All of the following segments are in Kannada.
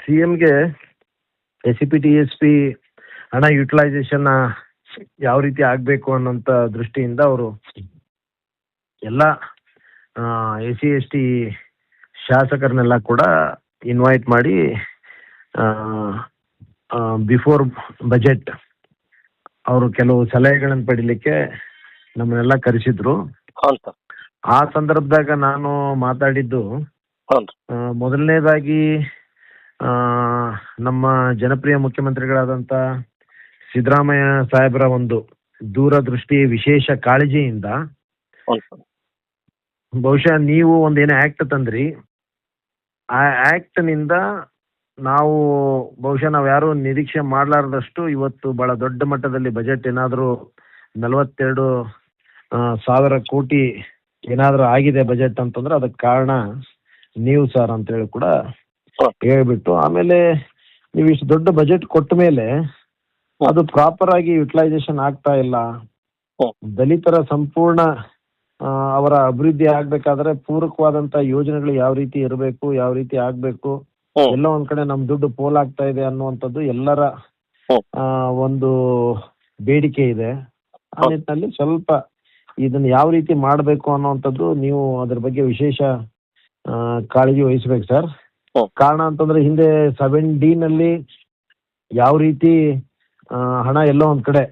CMಗೆ SCP-TSP ಹಣ ಯುಟಿಲೈಸೇಷನ್ ಯಾವ ರೀತಿ ಆಗಬೇಕು ಅನ್ನೋಂಥ ದೃಷ್ಟಿಯಿಂದ ಅವರು ಎಲ್ಲ SC/ST ಶಾಸಕರನ್ನೆಲ್ಲ ಕೂಡ ಇನ್ವೈಟ್ ಮಾಡಿ ಬಿಫೋರ್ ಬಜೆಟ್ ಅವರು ಕೆಲವು ಸಲಹೆಗಳನ್ನು ಪಡಿಲಿಕ್ಕೆ ನಮ್ಮನ್ನೆಲ್ಲ ಕರೆಸಿದ್ರು. ಆ ಸಂದರ್ಭದಾಗ ನಾನು ಮಾತಾಡಿದ್ದು ಮೊದಲನೇದಾಗಿ ನಮ್ಮ ಜನಪ್ರಿಯ ಮುಖ್ಯಮಂತ್ರಿಗಳಾದಂಥ ಸಿದ್ದರಾಮಯ್ಯ ಸಾಹೇಬರ ಒಂದು ದೂರದೃಷ್ಟಿ, ವಿಶೇಷ ಕಾಳಜಿಯಿಂದ ಬಹುಶಃ ನೀವು ಒಂದೇನೋ ಆ್ಯಕ್ಟ್ ತಂದ್ರಿ, ಆ ಆ್ಯಕ್ಟ್ನಿಂದ ನಾವು ಯಾರು ನಿರೀಕ್ಷೆ ಮಾಡಲಾರ್ದಷ್ಟು ಇವತ್ತು ಭಾಳ ದೊಡ್ಡ ಮಟ್ಟದಲ್ಲಿ ಬಜೆಟ್ ಏನಾದರೂ 42,000 ಕೋಟಿ ಏನಾದರೂ ಆಗಿದೆ ಬಜೆಟ್ ಅಂತಂದ್ರೆ ಅದಕ್ಕೆ ಕಾರಣ ನೀವು ಸರ್ ಅಂತೇಳಿ ಕೂಡ ಹೇಳ್ಬಿಟ್ಟು, ಆಮೇಲೆ ನೀವು ಇಷ್ಟು ದೊಡ್ಡ ಬಜೆಟ್ ಕೊಟ್ಟ ಮೇಲೆ ಅದು ಪ್ರಾಪರ್ ಆಗಿ ಯುಟಿಲೈಸೇಷನ್ ಆಗ್ತಾ ಇಲ್ಲ. ದಲಿತರ ಸಂಪೂರ್ಣ ಅವರ ಅಭಿವೃದ್ಧಿ ಆಗ್ಬೇಕಾದ್ರೆ ಪೂರಕವಾದಂತ ಯೋಜನೆಗಳು ಯಾವ ರೀತಿ ಇರಬೇಕು, ಯಾವ ರೀತಿ ಆಗ್ಬೇಕು, ಎಲ್ಲ ಒಂದ್ ಕಡೆ ನಮ್ ದುಡ್ಡು ಪೋಲ್ ಆಗ್ತಾ ಇದೆ ಅನ್ನುವಂಥದ್ದು ಎಲ್ಲರ ಒಂದು ಬೇಡಿಕೆ ಇದೆ. ಆ ನಿಟ್ಟಿನಲ್ಲಿ ಸ್ವಲ್ಪ ಇದನ್ನ ಯಾವ ರೀತಿ ಮಾಡಬೇಕು ಅನ್ನುವಂಥದ್ದು ನೀವು ಅದ್ರ ಬಗ್ಗೆ ವಿಶೇಷ ಕಾಳಜಿ ವಹಿಸ್ಬೇಕು ಸರ್. ಕಾರಣ ಅಂತಂದ್ರೆ ಹಿಂದೆ 7D ನಲ್ಲಿ ಯಾವ ರೀತಿ ಹಣ ಎಲ್ಲೋ ಒಂದ್ ಕಡೆ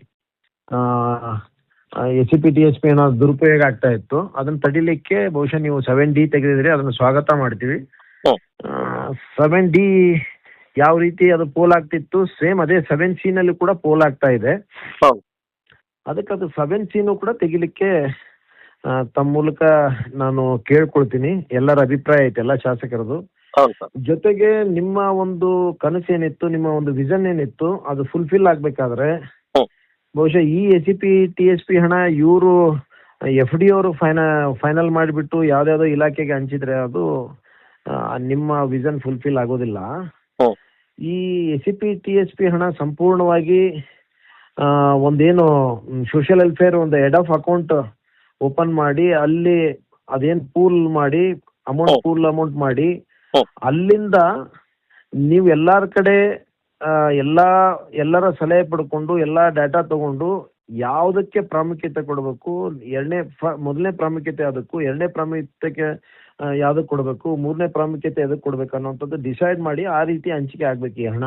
SCP-TSP ಏನೋ ದುರುಪಯೋಗ ಆಗ್ತಾ ಇತ್ತು, ಅದನ್ನ ತಡಿಲಿಕ್ಕೆ ಬಹುಶಃ ನೀವು 7D ತೆಗೆದಿದ್ರಿ, ಅದನ್ನ ಸ್ವಾಗತ ಮಾಡ್ತೀವಿ. 7D ಯಾವ ರೀತಿ ಅದು ಪೋಲ್ ಆಗ್ತಿತ್ತು, ಸೇಮ್ ಅದೇ 7C ನಲ್ಲಿ ಕೂಡ ಪೋಲ್ ಆಗ್ತಾ ಇದೆ. ಅದಕ್ಕೆ ಅದು 7C ಕೂಡ ತೆಗಿಲಿಕ್ಕೆ ತಮ್ಮ ಮೂಲಕ ನಾನು ಕೇಳ್ಕೊಳ್ತೀನಿ. ಎಲ್ಲರ ಅಭಿಪ್ರಾಯ ಐತೆ, ಎಲ್ಲ ಶಾಸಕರದು. ಜೊತೆಗೆ ನಿಮ್ಮ ಒಂದು ಕನಸು ಏನಿತ್ತು, ನಿಮ್ಮ ಒಂದು ವಿಷನ್ ಏನಿತ್ತು, ಅದು ಫುಲ್ಫಿಲ್ ಆಗ್ಬೇಕಾದ್ರೆ ಬಹುಶಃ ಈ SCP-TSP ಹಣ ಇವರು FD ಅವರು ಫೈನಲ್ ಮಾಡಿಬಿಟ್ಟು ಯಾವ್ದಾವ್ದೋ ಇಲಾಖೆಗೆ ಹಂಚಿದ್ರೆ ಅದು ನಿಮ್ಮ ವಿಷನ್ ಫುಲ್ಫಿಲ್ ಆಗೋದಿಲ್ಲ. ಈ SCP-TSP ಹಣ ಸಂಪೂರ್ಣವಾಗಿ ಒಂದೇನು ಸೋಷಿಯಲ್ ವೆಲ್ಫೇರ್ ಒಂದು ಹೆಡ್ ಆಫ್ ಅಕೌಂಟ್ ಓಪನ್ ಮಾಡಿ ಅಲ್ಲಿ ಅದೇನು ಪೂಲ್ ಮಾಡಿ ಅಮೌಂಟ್ ಮಾಡಿ ಅಲ್ಲಿಂದ ನೀವು ಎಲ್ಲರ ಕಡೆ ಎಲ್ಲರ ಸಲಹೆ ಪಡ್ಕೊಂಡು ಎಲ್ಲ ಡಾಟಾ ತಗೊಂಡು ಯಾವುದಕ್ಕೆ ಪ್ರಾಮುಖ್ಯತೆ ಕೊಡಬೇಕು, ಮೊದಲನೇ ಪ್ರಾಮುಖ್ಯತೆ ಅದಕ್ಕೂ, ಎರಡನೇ ಪ್ರಾಮುಖ್ಯತೆಗೆ ಯಾವ್ದಕ್ಕೆ ಕೊಡಬೇಕು, ಮೂರನೇ ಪ್ರಾಮುಖ್ಯತೆ ಎದಕ್ಕೆ ಕೊಡ್ಬೇಕು ಅನ್ನೋಂಥದ್ದು ಡಿಸೈಡ್ ಮಾಡಿ ಆ ರೀತಿ ಹಂಚಿಕೆ ಆಗ್ಬೇಕು ಈ ಹಣ.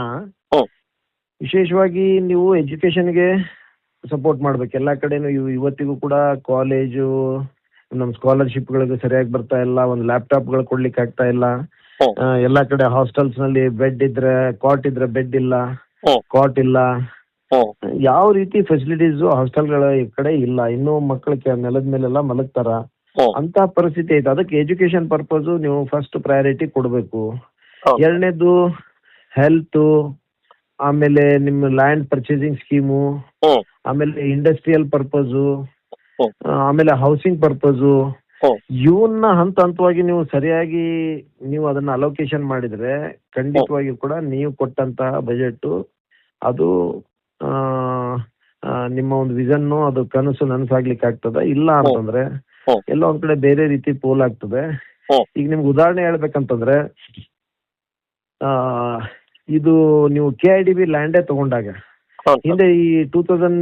ವಿಶೇಷವಾಗಿ ನೀವು ಎಜುಕೇಶನ್ಗೆ ಸಪೋರ್ಟ್ ಮಾಡ್ಬೇಕು. ಎಲ್ಲ ಕಡೆನೂ ಇವತ್ತಿಗೂ ಕೂಡ ಕಾಲೇಜು ನಮ್ಮ ಸ್ಕಾಲರ್ಶಿಪ್ಗಳಿಗೆ ಸರಿಯಾಗಿ ಬರ್ತಾ ಇಲ್ಲ, ಒಂದು ಲ್ಯಾಪ್ಟಾಪ್ಗಳು ಕೊಡ್ಲಿಕ್ಕೆ ಆಗ್ತಾ ಇಲ್ಲ. ಎಲ್ಲ ಕಡೆ ಹಾಸ್ಟೆಲ್ಸ್ ನಲ್ಲಿ ಬೆಡ್ ಇದ್ರೆ ಕಾಟ್ ಇದ್ರೆ ಬೆಡ್ ಇಲ್ಲ, ಕಾಟ್ ಇಲ್ಲ, ಯಾವ ರೀತಿ ಫೆಸಿಲಿಟೀಸ್ ಹಾಸ್ಟೆಲ್ಗಳ ಕಡೆ ಇಲ್ಲ. ಇನ್ನೂ ಮಕ್ಕಳಿಗೆ ನೆಲದ ಮೇಲೆಲ್ಲ ಮಲಗ್ತಾರ, ಅಂತ ಪರಿಸ್ಥಿತಿ ಐತೆ. ಅದಕ್ಕೆ ಎಜುಕೇಶನ್ ಪರ್ಪಸ್ ನೀವು ಫಸ್ಟ್ ಪ್ರಯಾರಿಟಿ ಕೊಡಬೇಕು. ಎರಡನೇದು ಹೆಲ್ತ್, ಆಮೇಲೆ ನಿಮ್ಮ ಲ್ಯಾಂಡ್ ಪರ್ಚೇಸಿಂಗ್ ಸ್ಕೀಮು, ಆಮೇಲೆ ಇಂಡಸ್ಟ್ರಿಯಲ್ ಪರ್ಪಸು, ಆಮೇಲೆ ಹೌಸಿಂಗ್ ಪರ್ಪಸು, ಇವನ್ನ ಹಂತವಾಗಿ ನೀವು ಸರಿಯಾಗಿ ನೀವು ಅದನ್ನ ಅಲೋಕೇಶನ್ ಮಾಡಿದ್ರೆ ಖಂಡಿತವಾಗಿ ಕೂಡ ನೀವು ಕೊಟ್ಟಂತಹ ಬಜೆಟ್ ಅದು ನಿಮ್ಮ ಒಂದು ವಿಷನ್ನು ಅದು ಕನಸು ನನಸಾಗ್ಲಿಕ್ಕೆ ಆಗ್ತದೆ. ಇಲ್ಲ ಅಂತಂದ್ರೆ ಎಲ್ಲ ಒಂದ್ ಕಡೆ ಬೇರೆ ರೀತಿ ಪೋಲ್ ಆಗ್ತದೆ. ಈಗ ನಿಮ್ಗೆ ಉದಾಹರಣೆ ಹೇಳ್ಬೇಕಂತಂದ್ರೆ ಇದು ನೀವು KIDB ಲ್ಯಾಂಡೇ ತಗೊಂಡಾಗ ಹಿಂದೆ ಈ 2000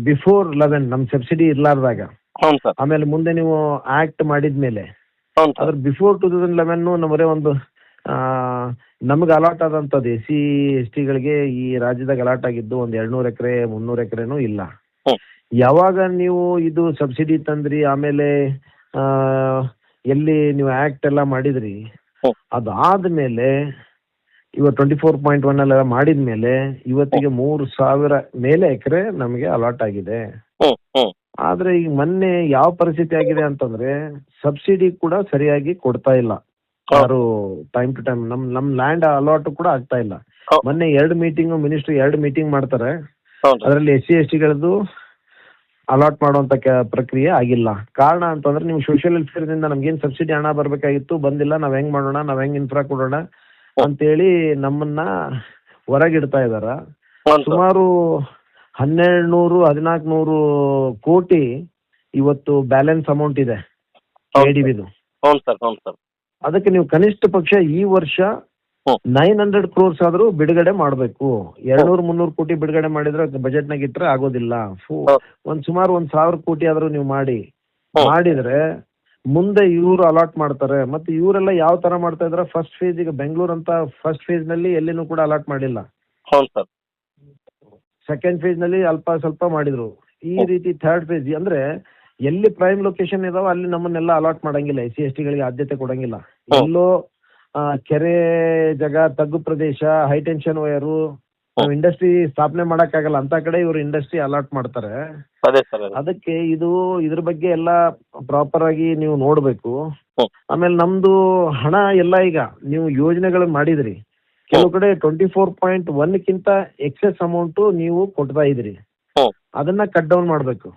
ಬಿಫೋರ್ 11 ನಮ್ ಸಬ್ಸಿಡಿ ಇರ್ಲಾರ್ದಾಗ, ಆಮೇಲೆ ಮುಂದೆ ನೀವು ಆಕ್ಟ್ ಮಾಡಿದ್ಮೇಲೆ ಅದ್ರ ಬಿಫೋರ್ 2011 ನಮ್ಮರೇ ಒಂದು ನಮ್ಗೆ ಅಲಾಟ್ ಆದಂಥದ್ದು SC/ST ಗಳಿಗೆ ಈ ರಾಜ್ಯದಾಗ ಅಲಾಟ್ ಆಗಿದ್ದು ಒಂದು 200 ಎಕರೆ 300 ಎಕರೆನೂ ಇಲ್ಲ. ಯಾವಾಗ ನೀವು ಇದು ಸಬ್ಸಿಡಿ ತಂದ್ರಿ, ಆಮೇಲೆ ಎಲ್ಲಿ ನೀವು ಆಕ್ಟ್ ಎಲ್ಲ ಮಾಡಿದ್ರಿ, ಅದಾದ್ಮೇಲೆ ಇವತ್ತು 24.1 ಎಲ್ಲ ಮಾಡಿದ್ಮೇಲೆ ಇವತ್ತಿಗೆ 3,000 ಮೇಲೆ ಎಕರೆ ನಮಗೆ ಅಲಾಟ್ ಆಗಿದೆ. ಆದ್ರೆ ಈಗ ಮೊನ್ನೆ ಯಾವ ಪರಿಸ್ಥಿತಿ ಆಗಿದೆ ಅಂತಂದ್ರೆ ಸಬ್ಸಿಡಿ ಕೂಡ ಸರಿಯಾಗಿ ಕೊಡ್ತಾ ಇಲ್ಲ ಯಾರು, ಟೈಮ್ ಟು ಟೈಮ್ ನಮ್ ಲ್ಯಾಂಡ್ ಅಲಾಟ್ ಕೂಡ ಆಗ್ತಾ ಇಲ್ಲ. ಮೊನ್ನೆ 2 ಮೀಟಿಂಗ್ ಮಾಡ್ತಾರೆ, ಅದರಲ್ಲಿ SC/ST ಗಳದ್ದು ಅಲಾಟ್ ಮಾಡುವಂತ ಪ್ರಕ್ರಿಯೆ ಆಗಿಲ್ಲ. ಕಾರಣ ಅಂತಂದ್ರೆ ನೀವು ಸೋಷಿಯಲ್ ವೆಲ್ಫೇರ್ ದಿಂದ ನಮ್ಗೇನ್ ಸಬ್ಸಿಡಿ ಹಣ ಬರ್ಬೇಕಾಗಿತ್ತು, ಬಂದಿಲ್ಲ, ನಾವ್ ಹೆಂಗ್ ಮಾಡೋಣ, ನಾವ್ ಹೆಂಗ್ ಇನ್ಫ್ರಾ ಕೊಡೋಣ ಅಂತೇಳಿ ನಮ್ಮನ್ನ ಹೊರಗಿಡ್ತಾ ಇದಾರ. ಸುಮಾರು 1,200-1,400 ಕೋಟಿ ಇವತ್ತು ಬ್ಯಾಲೆನ್ಸ್ ಅಮೌಂಟ್ ಇದೆ KIDBದು. ಅದಕ್ಕೆ ನೀವು ಕನಿಷ್ಠ ಪಕ್ಷ ಈ ವರ್ಷ ಹ್ಮ್. 900 crores ಆದ್ರೂ ಬಿಡುಗಡೆ ಮಾಡಬೇಕು. 200-300 ಕೋಟಿ ಬಿಡುಗಡೆ ಮಾಡಿದ್ರೆ ಬಜೆಟ್ನಾಗ ಇಟ್ರೆ ಆಗೋದಿಲ್ಲ. ಸುಮಾರು 1,000 ಕೋಟಿ ಆದ್ರೂ ನೀವು ಮಾಡಿದ್ರೆ ಮುಂದೆ ಇವರು ಅಲಾಟ್ ಮಾಡ್ತಾರೆ. ಮತ್ತೆ ಇವರೆಲ್ಲ ಯಾವ ತರ ಮಾಡ್ತಾ ಇದಾರೆ, ಫಸ್ಟ್ ಫೇಸ್ ಈಗ ಬೆಂಗಳೂರು ಅಂತ ಫಸ್ಟ್ ಫೇಸ್ ನಲ್ಲಿ ಎಲ್ಲಿನೂ ಕೂಡ ಅಲಾಟ್ ಮಾಡಿಲ್ಲ. ಹೌದು ಸರ್. ಸೆಕೆಂಡ್ ಫೇಸ್ ನಲ್ಲಿ ಅಲ್ಪ ಸ್ವಲ್ಪ ಮಾಡಿದ್ರು. ಈ ರೀತಿ ಥರ್ಡ್ ಫೇಸ್ ಅಂದ್ರೆ ಎಲ್ಲಿ ಪ್ರೈಮ್ ಲೊಕೇಶನ್ ಇದಾವ ಅಲ್ಲಿ ನಮ್ಮನ್ನೆಲ್ಲ ಅಲಾಟ್ ಮಾಡಂಗಿಲ್ಲ. SC/ST ಗಳಿಗೆ ಆದ್ಯತೆ ಕೊಡಂಗಿಲ್ಲ. ಎಲ್ಲೋ ಕೆರೆ ಜಾಗ, ತಗ್ಗು ಪ್ರದೇಶ, ಹೈ ಟೆನ್ಷನ್ ವೈರು, ಇಂಡಸ್ಟ್ರಿ ಸ್ಥಾಪನೆ ಮಾಡಕ್ಕಾಗಲ್ಲ ಅಂತ ಕಡೆ ಇವರು ಇಂಡಸ್ಟ್ರಿ ಅಲಾಟ್ ಮಾಡ್ತಾರೆ. ಅದೇ ಸರ್. ಅದಕ್ಕೆ ಇದ್ರ ಬಗ್ಗೆ ಎಲ್ಲ ಪ್ರಾಪರ್ ಆಗಿ ನೀವು ನೋಡ್ಬೇಕು. ಆಮೇಲೆ ನಮ್ದು ಹಣ ಎಲ್ಲ ಈಗ ನೀವು ಯೋಜನೆಗಳು ಮಾಡಿದ್ರಿ, ಕೆಲವು ಕಡೆ 24.1 ಎಕ್ಸೆಸ್ ಅಮೌಂಟ್ ನೀವು ಕೊಡ್ತಾ ಇದ್ರಿ, ಅದನ್ನ ಕಟ್ ಡೌನ್ ಮಾಡ್ಬೇಕು.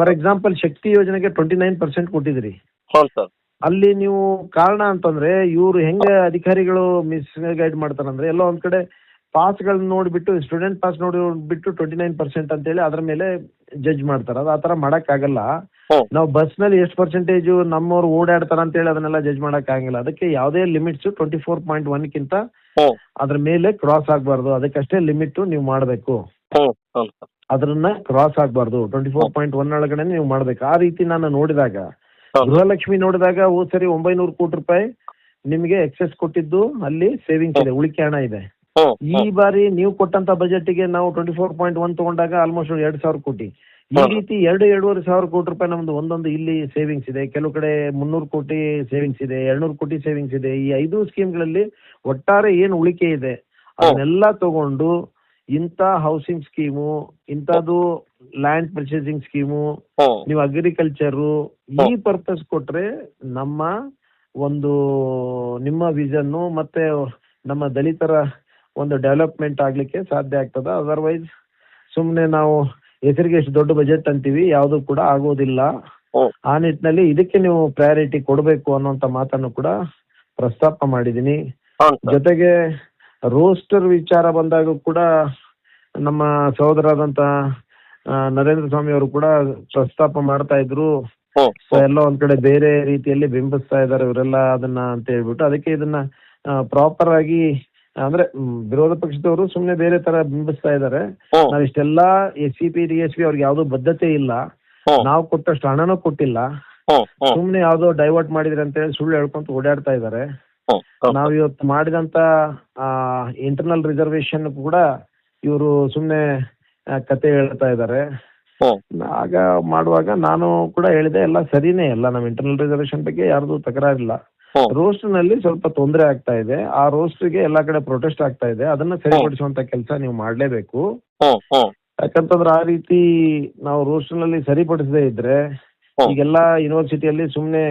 ಫಾರ್ ಎಕ್ಸಾಂಪಲ್ ಶಕ್ತಿ ಯೋಜನೆಗೆ 29% ಕೊಟ್ಟಿದ್ರಿ. ಅಲ್ಲಿ ನೀವು ಕಾರಣ ಅಂತಂದ್ರೆ ಇವ್ರು ಹೆಂಗ ಅಧಿಕಾರಿಗಳು ಮಿಸ್ಗೈಡ್ ಮಾಡ್ತಾರಂದ್ರೆ ಎಲ್ಲೋ ಒಂದ್ ಕಡೆ ಪಾಸ್ಗಳನ್ನ ನೋಡ್ಬಿಟ್ಟು, ಸ್ಟೂಡೆಂಟ್ ಪಾಸ್ ನೋಡ್ಬಿಟ್ಟು 29% ಅಂತ ಹೇಳಿ ಅದ್ರ ಮೇಲೆ ಜಡ್ಜ್ ಮಾಡ್ತಾರೆ. ಅದು ಆತರ ಮಾಡಕ್ ಆಗಲ್ಲ. ನಾವು ಬಸ್ ನಲ್ಲಿ ಎಷ್ಟು ಪರ್ಸೆಂಟೇಜ್ ನಮ್ಮವ್ರು ಓಡಾಡ್ತಾರ ಅಂತ ಹೇಳಿ ಅದನ್ನೆಲ್ಲ ಜಡ್ಜ್ ಮಾಡಕ್ ಆಗಲ್ಲ. ಅದಕ್ಕೆ ಯಾವುದೇ ಲಿಮಿಟ್ಸ್ 24.1 ಅದ್ರ ಮೇಲೆ ಕ್ರಾಸ್ ಆಗ್ಬಾರ್ದು. ಅದಕ್ಕಷ್ಟೇ ಲಿಮಿಟ್ ನೀವು ಮಾಡ್ಬೇಕು. ಅದ್ರನ್ನ ಕ್ರಾಸ್ ಆಗ್ಬಾರ್ದು. 24.1 ಒಳಗಡೆ ನೀವು ಮಾಡ್ಬೇಕು. ಆ ರೀತಿ ನಾನು ನೋಡಿದಾಗ, ಗೃಹಲಕ್ಷ್ಮಿ ನೋಡಿದಾಗ ಹೋದ್ ಸರಿ 900 ಕೋಟಿ ರೂಪಾಯಿ ನಿಮ್ಗೆ ಎಕ್ಸೆಸ್ ಕೊಟ್ಟಿದ್ದು ಅಲ್ಲಿ ಸೇವಿಂಗ್ಸ್ ಇದೆ, ಉಳಿಕೆ ಹಣ ಇದೆ. ಈ ಬಾರಿ ನೀವು ಕೊಟ್ಟಂತ ಬಜೆಟ್ಗೆ ನಾವು 24.1 ತಗೊಂಡಾಗ ಆಲ್ಮೋಸ್ಟ್ 2,000 ಕೋಟಿ. ಈ ರೀತಿ 2-2.5 ಕೋಟಿ ರೂಪಾಯಿ ನಮ್ದು ಒಂದೊಂದು ಇಲ್ಲಿ ಸೇವಿಂಗ್ಸ್ ಇದೆ. ಕೆಲವು ಕಡೆ 300 ಕೋಟಿ ಸೇವಿಂಗ್ಸ್ ಇದೆ, 200 ಕೋಟಿ ಸೇವಿಂಗ್ಸ್ ಇದೆ. ಈ 5 ಸ್ಕೀಮ್ಗಳಲ್ಲಿ ಒಟ್ಟಾರೆ ಏನು ಉಳಿಕೆ ಇದೆ ಅದನ್ನೆಲ್ಲ ತಗೊಂಡು ಇಂಥ ಹೌಸಿಂಗ್ ಸ್ಕೀಮು, ಇಂಥದ್ದು ಲ್ಯಾಂಡ್ ಪರ್ಚೇಸಿಂಗ್ ಸ್ಕೀಮು, ನೀವು ಅಗ್ರಿಕಲ್ಚರು ಈ ಪರ್ಪಸ್ ಕೊಟ್ರೆ ನಿಮ್ಮ ವಿಷನ್ನು ಮತ್ತೆ ನಮ್ಮ ದಲಿತರ ಒಂದು ಡೆವಲಪ್ಮೆಂಟ್ ಆಗ್ಲಿಕ್ಕೆ ಸಾಧ್ಯ ಆಗ್ತದ. ಅದರ್ವೈಸ್ ಸುಮ್ಮನೆ ನಾವು ಹೆಸರಿಗೆ ಎಷ್ಟು ದೊಡ್ಡ ಬಜೆಟ್ ಅಂತೀವಿ, ಯಾವುದು ಕೂಡ ಆಗೋದಿಲ್ಲ. ಆ ನಿಟ್ಟಿನಲ್ಲಿ ಇದಕ್ಕೆ ನೀವು ಪ್ರಯಾರಿಟಿ ಕೊಡಬೇಕು ಅನ್ನುವಂತ ಮಾತನ್ನು ಕೂಡ ಪ್ರಸ್ತಾಪ ಮಾಡಿದ್ದೀನಿ. ಜೊತೆಗೆ ರೋಸ್ಟರ್ ವಿಚಾರ ಬಂದಾಗ ಕೂಡ ನಮ್ಮ ಸಹೋದರಾದಂತ ನರೇಂದ್ರ ಸ್ವಾಮಿ ಅವರು ಕೂಡ ಪ್ರಸ್ತಾಪ ಮಾಡ್ತಾ ಇದ್ರು. ಎಲ್ಲ ಒಂದ್ ಕಡೆ ಬೇರೆ ರೀತಿಯಲ್ಲಿ ಬಿಂಬಿಸ್ತಾ ಇದಾರೆ ಇವರೆಲ್ಲ ಅದನ್ನ ಅಂತ ಹೇಳ್ಬಿಟ್ಟು, ಅದಕ್ಕೆ ಇದನ್ನ ಪ್ರಾಪರ್ ಆಗಿ ಅಂದ್ರೆ ವಿರೋಧ ಪಕ್ಷದವರು ಸುಮ್ನೆ ಬೇರೆ ತರ ಬಿಂಬಿಸ್ತಾ ಇದಾರೆ. ನಾವ್ ಇಷ್ಟೆಲ್ಲಾ SCP DSP ಅವ್ರಿಗೆ ಯಾವ್ದು ಬದ್ಧತೆ ಇಲ್ಲ, ನಾವು ಕೊಟ್ಟಷ್ಟು ಹಣನೂ ಕೊಟ್ಟಿಲ್ಲ, ಸುಮ್ನೆ ಯಾವ್ದೋ ಡೈವರ್ಟ್ ಮಾಡಿದ್ರೆ ಅಂತ ಹೇಳಿ ಸುಳ್ಳು ಹೇಳ್ಕೊಂತ ಓಡಾಡ್ತಾ ಇದಾರೆ. ನಾವ್ ಇವತ್ತು ಮಾಡಿದಂತ ಇಂಟರ್ನಲ್ ರಿಸರ್ವೇಶನ್ ಕೂಡ ಇವರು ಸುಮ್ನೆ ಕತೆ ಹೇಳ್ತಾ ಇದಾರೆ. ಆಗ ಮಾಡುವಾಗ ನಾನು ಕೂಡ ಹೇಳಿದೆ ಎಲ್ಲ ಸರಿನೇ, ಎಲ್ಲ ನಮ್ಮ ಇಂಟರ್ನಲ್ ರಿಸರ್ವೇಶನ್ ಬಗ್ಗೆ ಯಾರ್ದು ತಕರಾರಿಲ್ಲ. ರೋಸ್ಟರ್ ನಲ್ಲಿ ಸ್ವಲ್ಪ ತೊಂದರೆ ಆಗ್ತಾ ಇದೆ. ಆ ರೋಸ್ಟರ್ಗೆ ಎಲ್ಲಾ ಕಡೆ ಪ್ರೊಟೆಸ್ಟ್ ಆಗ್ತಾ ಇದೆ. ಅದನ್ನ ಸರಿಪಡಿಸುವಂತ ಕೆಲಸ ನೀವು ಮಾಡ್ಲೇಬೇಕು. ಯಾಕಂತಂದ್ರೆ ಆ ರೀತಿ ನಾವು ರೋಸ್ಟರ್ ನಲ್ಲಿ ಸರಿಪಡಿಸದೇ ಇದ್ರೆ ಈಗೆಲ್ಲಾ ಯೂನಿವರ್ಸಿಟಿಯಲ್ಲಿ ಸುಮ್ನೆ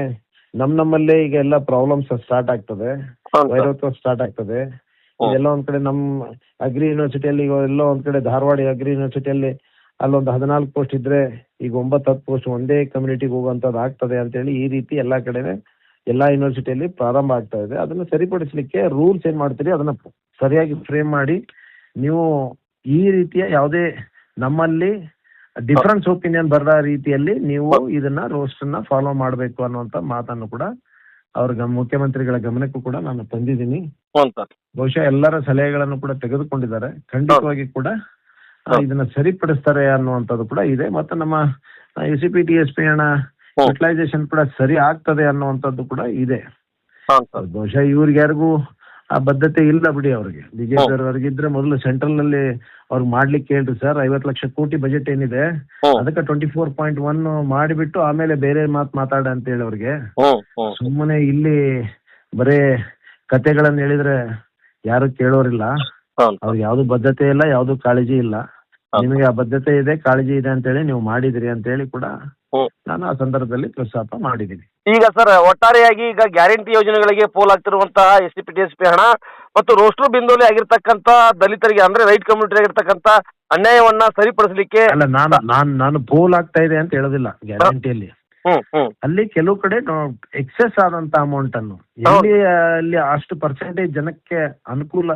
ನಮ್ಮಲ್ಲೇ ಈಗ ಎಲ್ಲ ಪ್ರಾಬ್ಲಮ್ಸ್ ಸ್ಟಾರ್ಟ್ ಆಗ್ತದೆ, ವೈರತ್ವ ಸ್ಟಾರ್ಟ್ ಆಗ್ತದೆ. ಇದೆಲ್ಲ ಒಂದ್ ಕಡೆ ನಮ್ ಅಗ್ರಿ ಯೂನಿವರ್ಸಿಟಿಯಲ್ಲಿ ಎಲ್ಲೋ ಒಂದ್ ಕಡೆ ಧಾರವಾಡ ಅಗ್ರಿ ಯೂನಿವರ್ಸಿಟಿಯಲ್ಲಿ ಅಲ್ಲೊಂದು 14 ಪೋಸ್ಟ್ ಇದ್ರೆ ಈಗ 9-10 ಪೋಸ್ಟ್ ಒಂದೇ ಕಮ್ಯುನಿಟಿಗೆ ಹೋಗುವಂತದ್ದು ಆಗ್ತದೆ ಅಂತ ಹೇಳಿ ಈ ರೀತಿ ಎಲ್ಲಾ ಕಡೆ ಎಲ್ಲಾ ಯೂನಿವರ್ಸಿಟಿಯಲ್ಲಿ ಪ್ರಾರಂಭ ಆಗ್ತಾ ಇದೆ. ಅದನ್ನ ಸರಿಪಡಿಸ್ಲಿಕ್ಕೆ ರೂಲ್ಸ್ ಏನ್ ಮಾಡ್ತೀರಿ ಅದನ್ನ ಸರಿಯಾಗಿ ಫ್ರೇಮ್ ಮಾಡಿ ನೀವು ಈ ರೀತಿಯ ಯಾವುದೇ ನಮ್ಮಲ್ಲಿ ಡಿಫರೆನ್ಸ್ ಒಪಿನಿಯನ್ ಬರದ ರೀತಿಯಲ್ಲಿ ನೀವು ಇದನ್ನ ರೋಸ್ಟರ್ನ ಫಾಲೋ ಮಾಡಬೇಕು ಅನ್ನುವಂತ ಮಾತನ್ನು ಕೂಡ ಅವ್ರ ಮುಖ್ಯಮಂತ್ರಿಗಳ ಗಮನಕ್ಕೂ ಕೂಡ ನಾನು ತಂದಿದ್ದೀನಿ. ಬಹುಶಃ ಎಲ್ಲರ ಸಲಹೆಗಳನ್ನು ಕೂಡ ತೆಗೆದುಕೊಂಡಿದ್ದಾರೆ. ಖಂಡಿತವಾಗಿ ಕೂಡ ಇದನ್ನ ಸರಿಪಡಿಸ್ತಾರೆ ಅನ್ನುವಂಥದ್ದು ಕೂಡ ಇದೆ. ಮತ್ತೆ ನಮ್ಮ SCP DSP ಹಣ ಯುಟಿಲೈಸೇಷನ್ ಕೂಡ ಸರಿ ಆಗ್ತದೆ ಅನ್ನುವಂಥದ್ದು ಕೂಡ ಇದೆ. ಬಹುಶಃ ಇವ್ರಿಗೆ ಯಾರಿಗೂ ಆ ಬದ್ಧತೆ ಇಲ್ಲ ಬಿಡಿ. ಅವ್ರಿಗೆ ಬಿಜೆಪಿ ಅವ್ರಿಗಿದ್ರೆ ಮೊದಲು ಸೆಂಟ್ರಲ್ ನಲ್ಲಿ ಅವ್ರಿಗೆ ಮಾಡ್ಲಿಕ್ಕೆ ಹೇಳ್ರಿ ಸರ್, 50 ಲಕ್ಷ ಕೋಟಿ ಬಜೆಟ್ ಏನಿದೆ ಅದಕ್ಕೆ 24.1 ಮಾಡಿಬಿಟ್ಟು ಆಮೇಲೆ ಬೇರೆ ಮಾತಾಡ ಅಂತ ಹೇಳಿ ಅವ್ರಿಗೆ. ಸುಮ್ಮನೆ ಇಲ್ಲಿ ಬರೇ ಕತೆಗಳನ್ನ ಹೇಳಿದ್ರೆ ಯಾರು ಕೇಳೋರಿಲ್ಲ. ಅವ್ರಿಗೆ ಯಾವ್ದು ಬದ್ಧತೆ ಇಲ್ಲ, ಯಾವ್ದು ಕಾಳಜಿ ಇಲ್ಲ. ನಿಮಗೆ ಆ ಬದ್ಧತೆ ಇದೆ, ಕಾಳಜಿ ಇದೆ ಅಂತ ಹೇಳಿ ನೀವು ಮಾಡಿದಿರಿ ಅಂತ ಹೇಳಿ ಕೂಡ ನಾನು ಆ ಸಂದರ್ಭದಲ್ಲಿ ಪ್ರಸ್ತಾಪ ಮಾಡಿದ್ದೀನಿ. ಈಗ ಸರ್ ಒಟ್ಟಾರೆಯಾಗಿ ಈಗ ಗ್ಯಾರಂಟಿ ಯೋಜನೆಗಳಿಗೆ ಪೋಲಾಗ್ತಿರುವಂತಹ SCP DSP ಹಣ ಮತ್ತು ರೋಸ್ಟರ್ ಬಿಂದುವಲ್ಲಿ ಆಗಿರ್ತಕ್ಕಂತ ದಲಿತರಿಗೆ ಅಂದ್ರೆ ರೈಟ್ ಕಮ್ಯುನಿಟಿ ಆಗಿರ್ತಕ್ಕಂತ ಅನ್ಯಾಯವನ್ನ ಸರಿಪಡಿಸಲಿಕ್ಕೆ ಅಲ್ಲ, ನಾನು ಪೋಲ್ ಆಗ್ತಾ ಇದೆ ಅಂತ ಹೇಳೋದಿಲ್ಲ. ಗ್ಯಾರಂಟಿಯಲ್ಲಿ ಅಲ್ಲಿ ಕೆಲವು ಕಡೆ ಎಕ್ಸೆಸ್ ಆದಂತ ಅಮೌಂಟ್ ಅನ್ನು ಅಲ್ಲಿ ಅಷ್ಟು ಪರ್ಸೆಂಟೇಜ್ ಜನಕ್ಕೆ ಅನುಕೂಲ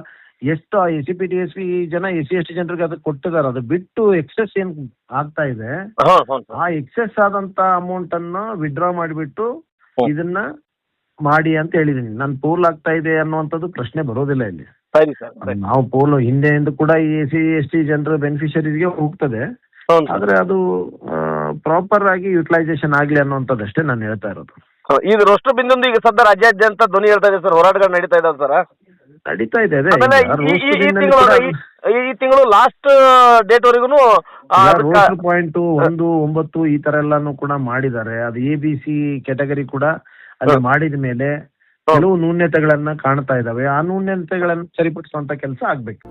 ಎಷ್ಟು SCP DSP ಜನ SC/ST ಜನರಿಗೆ ಅದು ಕೊಟ್ಟಿದ್ದಾರೆ. ಅದು ಬಿಟ್ಟು ಎಕ್ಸೆಸ್ ಏನ್ ಆಗ್ತಾ ಇದೆ ಆ ಎಕ್ಸೆಸ್ ಆದಂತ ಅಮೌಂಟ್ ಅನ್ನು ವಿಡ್ರಾ ಮಾಡಿಬಿಟ್ಟು ಇದನ್ನ ಮಾಡಿ ಅಂತ ಹೇಳಿದೀನಿ. ನಾನು ಪೋಲ್ ಆಗ್ತಾ ಇದೆ ಅನ್ನುವಂಥದ್ದು ಪ್ರಶ್ನೆ ಬರೋದಿಲ್ಲ ಇಲ್ಲಿ. ಸರಿ ಸರ್. ನಾವು ಪೋಲ್ ಹಿಂದೆಯಿಂದ ಕೂಡ ಈ SC ST ಜನರ ಬೆನಿಫಿಷರೀಸ್ಗೆ ಹೋಗ್ತದೆ, ಹೌದು ಸರ್. ಆದ್ರೆ ಅದು ಪ್ರಾಪರ್ ಆಗಿ ಯುಟಿಲೈಸೇಷನ್ ಆಗ್ಲಿ ಅನ್ನುವಂಥದ್ದಷ್ಟೇ ನಾನು ಹೇಳ್ತಾ ಇರೋದು. ಇದು ರೋಸ್ಟರ್ ಬಿಂದು ಈಗ ಸದ್ಯ ರಾಜ್ಯಾದ್ಯಂತ ಧ್ವನಿ ಹೇಳ್ತಾ ಇದೆ ಸರ್, ಹೋರಾಟಗಳು ನಡೀತಾ ಇದಾವೆ ಸರ್. ನಡೀತಾ ಇದೆ ಅದೇ. ಆಮೇಲೆ ಈ ತಿಂಗಳು ಲಾಸ್ಟ್ ಡೇಟ್ ವರೆಗೂ ರೋಸ್ಟರ್ ಪಾಯಿಂಟ್ 1, 9 ಈ ತರ ಎಲ್ಲಾನು ಕೂಡ ಮಾಡಿದ್ದಾರೆ. ಅದು ABC ಕ್ಯಾಟಗರಿ ಕೂಡ ಅಲ್ಲಿ ಮಾಡಿದ ಮೇಲೆ ಕೆಲವು ನ್ಯೂನ್ಯತೆಗಳನ್ನ ಕಾಣ್ತಾ ಇದಾವೆ. ಆ ನ್ಯೂನ್ಯತೆಗಳನ್ನ ಸರಿಪಡಿಸುವಂತ ಕೆಲಸ ಆಗ್ಬೇಕು.